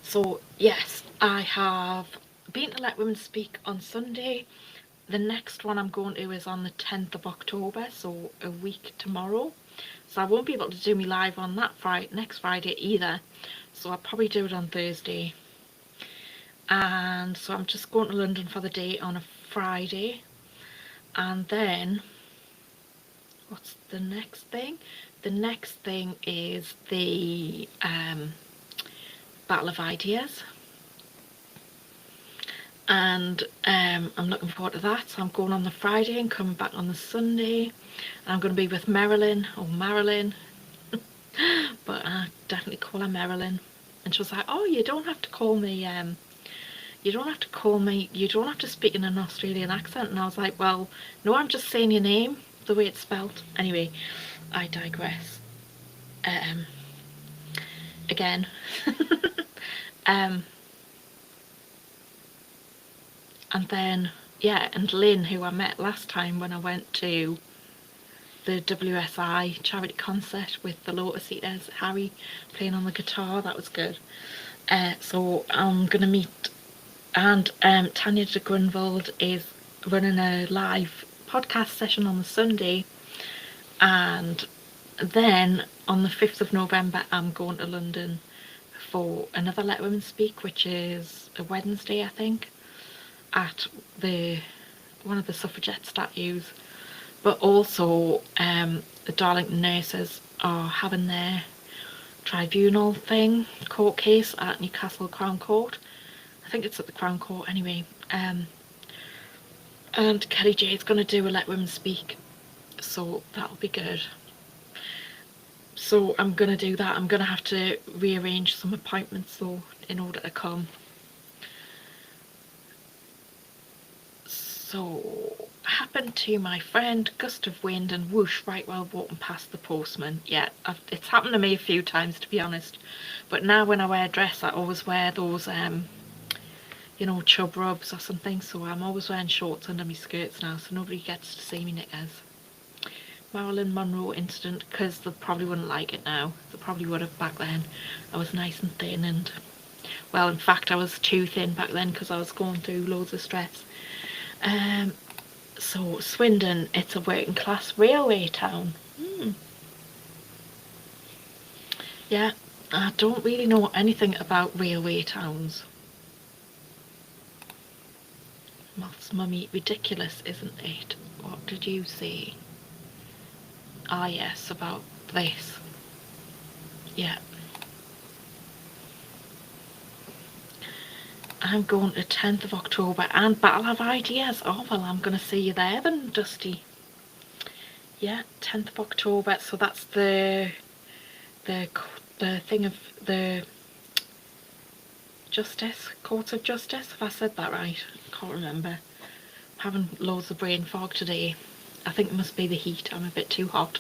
so yes, I have been to Let Women Speak on Sunday. The next one I'm going to is on the 10th of October, so a week tomorrow. So I won't be able to do me live on that next Friday either. So I'll probably do it on Thursday. And so I'm just going to London for the day on a Friday. And then, what's the next thing? The next thing is the Battle of Ideas. And I'm looking forward to that. So I'm going on the Friday and coming back on the Sunday. And I'm going to be with Marilyn, or Marilyn, but I definitely call her Marilyn. And she was like, oh, you don't have to call me, you don't have to speak in an Australian accent. And I was like, well, no, I'm just saying your name, the way it's spelled. Anyway, I digress. Again. And then, yeah, and Lynn, who I met last time when I went to the WSI charity concert with the Lotus Eaters, Harry playing on the guitar. That was good. So I'm going to meet, and Tanya de Grunwald is running a live podcast session on the Sunday, and then on the 5th of November I'm going to London for another Let Women Speak, which is a Wednesday, I think, at one of the suffragette statues. But also the Darlington nurses are having their tribunal thing, court case at Newcastle Crown Court. I think it's at the Crown Court anyway. And Kelly J is going to do a Let Women Speak, so that'll be good. So I'm going to do that. I'm going to have to rearrange some appointments though in order to come. So, happened to my friend, gust of wind and whoosh right while walking past the postman. Yeah, it's happened to me a few times, to be honest. But now when I wear a dress, I always wear those, you know, chub rubs or something. So I'm always wearing shorts under my skirts now, so nobody gets to see me knickers. Marilyn Monroe incident, because they probably wouldn't like it now. They probably would have back then. I was nice and thin and, well, in fact, I was too thin back then because I was going through loads of stress. So Swindon, it's a working class railway town. Yeah, I don't really know anything about railway towns. Moth's mummy, ridiculous, isn't it? What did you say? Ah yes, about this. Yeah. I'm going to 10th of October and Battle of Ideas. Oh, well, I'm going to see you there then, Dusty. Yeah, 10th of October. So that's the thing of the Justice, Courts of Justice. Have I said that right? I can't remember. I'm having loads of brain fog today. I think it must be the heat. I'm a bit too hot.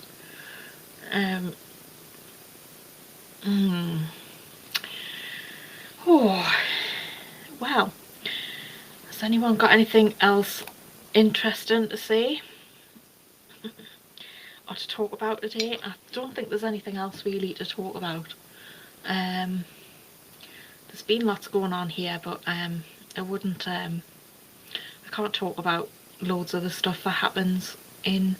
Oh, well, has anyone got anything else interesting to say or to talk about today? I don't think there's anything else really to talk about. There's been lots going on here, but I wouldn't. I can't talk about loads of the stuff that happens in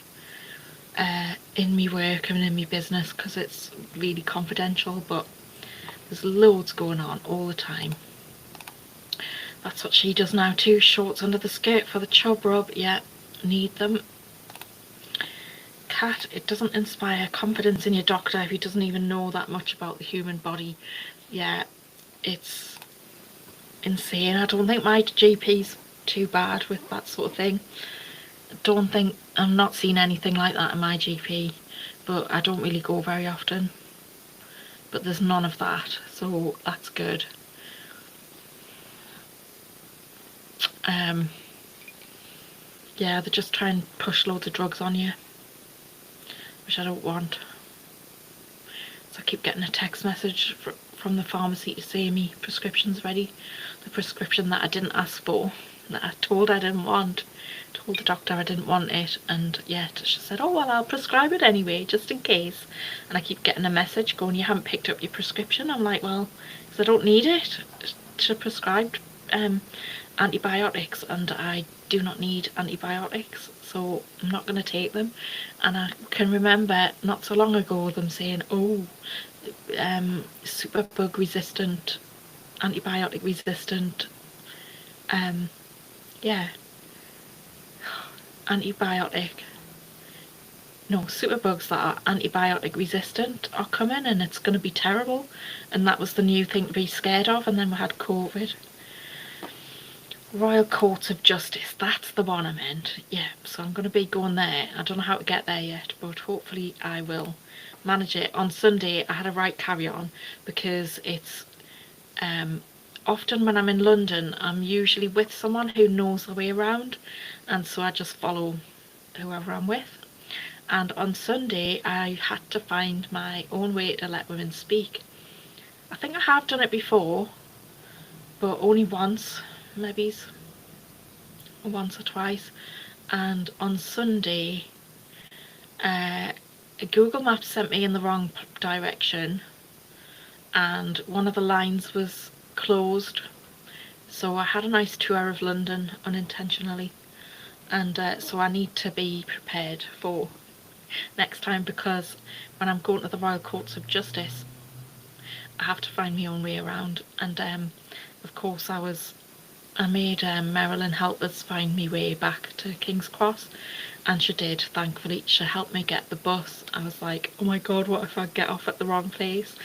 me work and in me business because it's really confidential. But there's loads going on all the time. That's what she does now too. Shorts under the skirt for the chub rub. Yeah, need them. Cat, it doesn't inspire confidence in your doctor if he doesn't even know that much about the human body. Yeah, it's insane. I don't think my GP's too bad with that sort of thing. I'm not seeing anything like that in my GP, but I don't really go very often. But there's none of that, so that's good. Yeah, they just try and push loads of drugs on you, which I don't want. So I keep getting a text message from the pharmacy to say my prescription's ready. The prescription that I didn't ask for, that I told I didn't want. Told the doctor I didn't want it, and yet she said, oh well, I'll prescribe it anyway, just in case. And I keep getting a message going, you haven't picked up your prescription. I'm like, well, because I don't need it to prescribe antibiotics, and I do not need antibiotics, so I'm not going to take them. And I can remember not so long ago them saying, oh, superbug resistant, antibiotic resistant, yeah, superbugs that are antibiotic resistant are coming, and it's going to be terrible. And that was the new thing to be scared of. And then we had COVID. Royal Court of Justice, that's the one I meant. Yeah, so I'm going to be going there. I don't know how to get there yet, but hopefully I will manage it. On Sunday I had a right carry-on because it's often when I'm in London I'm usually with someone who knows the way around, and so I just follow whoever I'm with. And on Sunday I had to find my own way to let women speak. I think I have done it before, but only once, maybe once or twice. And on Sunday Google Maps sent me in the wrong direction, and one of the lines was closed, so I had a nice tour of London unintentionally. And so I need to be prepared for next time, because when I'm going to the Royal Courts of Justice I have to find my own way around. And of course I made Marilyn help us find me way back to King's Cross, and she did, thankfully. She helped me get the bus. I was like, oh my god, what if I get off at the wrong place,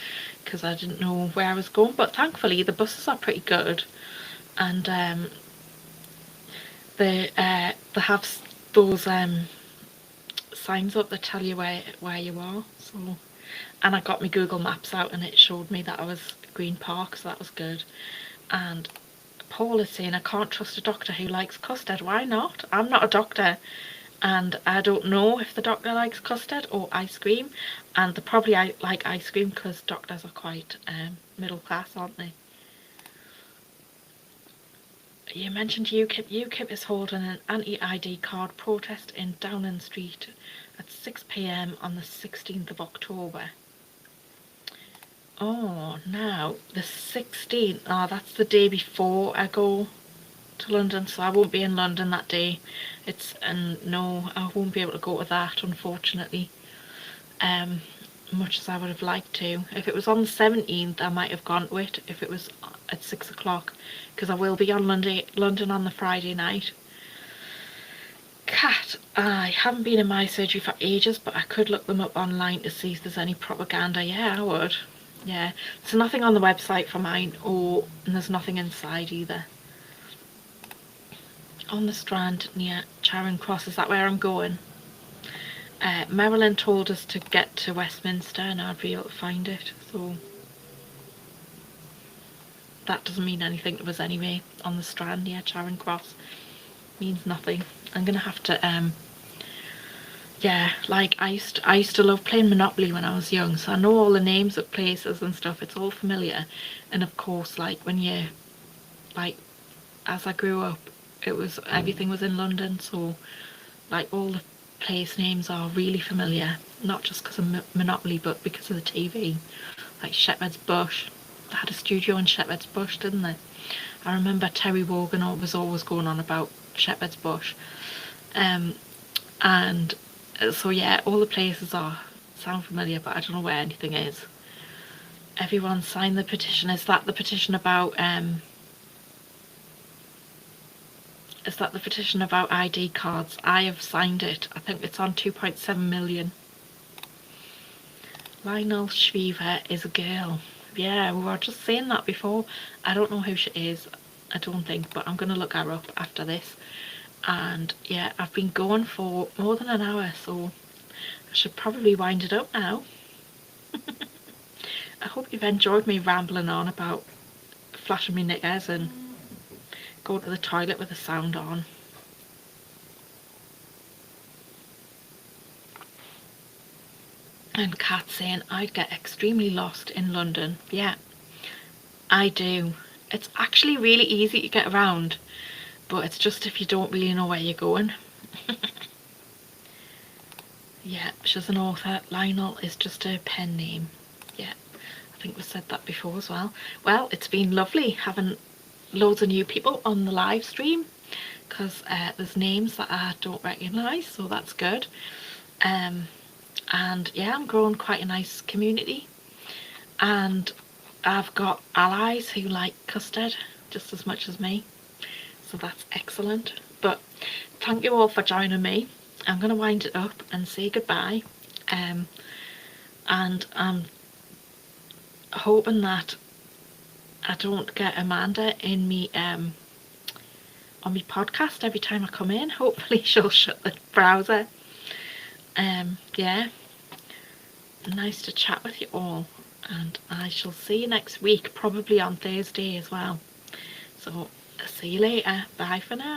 because I didn't know where I was going. But thankfully the buses are pretty good, and they have those signs up that tell you where you are. So, and I got my Google Maps out and it showed me that I was Green Park, so that was good. And Paul is saying I can't trust a doctor who likes custard. Why not? I'm not a doctor, and I don't know if the doctor likes custard or ice cream, and they probably like ice cream because doctors are quite middle class, aren't they? You mentioned UKIP. UKIP is holding an anti-ID card protest in Downing Street at 6 p.m. on the 16th of October. Oh, now the 16th. Oh, that's the day before I go to London, so I won't be in London that day. No, I won't be able to go to that, unfortunately. Much as I would have liked to. If it was on the 17th, I might have gone to it. If it was at 6 o'clock, because I will be on London on the Friday night. Cat, I haven't been in my surgery for ages, but I could look them up online to see if there's any propaganda. Yeah, I would. Yeah, there's nothing on the website for mine, and there's nothing inside either. On the Strand near Charing Cross, is that where I'm going? Marilyn told us to get to Westminster and I'd be able to find it, so that doesn't mean anything to us anyway. On the Strand near Charing Cross means nothing. I'm gonna have to yeah, like I used to love playing Monopoly when I was young, so I know all the names of places and stuff. It's all familiar. And of course, like when you like as I grew up, everything was in London, so like all the place names are really familiar, not just because of Monopoly, but because of the TV. Like Shepherd's Bush, they had a studio in Shepherd's Bush, didn't they? I remember Terry Wogan was always going on about Shepherd's Bush, and so yeah, all the places sound familiar, but I don't know where anything is. Everyone signed the petition. Is that the petition about ID cards? I have signed it. I think it's on 2.7 million. Lionel Shriver is a girl. Yeah, we were just saying that before. I don't know who she is, I don't think, but I'm going to look her up after this. And yeah, I've been going for more than an hour, so I should probably wind it up now. I hope you've enjoyed me rambling on about flashing me knickers and going to the toilet with the sound on. And Kat saying I'd get extremely lost in London. Yeah, I do. It's actually really easy to get around, but it's just if you don't really know where you're going. Yeah, she's an author. Lionel is just a pen name. Yeah, I think we said that before as well. Well, it's been lovely having loads of new people on the live stream, because there's names that I don't recognise, so that's good. And yeah, I'm growing quite a nice community, and I've got allies who like custard just as much as me, so that's excellent. But thank you all for joining me. I'm going to wind it up and say goodbye, and I'm hoping that I don't get Amanda in me on my podcast every time I come in. Hopefully she'll shut the browser. Yeah, nice to chat with you all, and I shall see you next week, probably on Thursday as well. So see you later. Bye for now.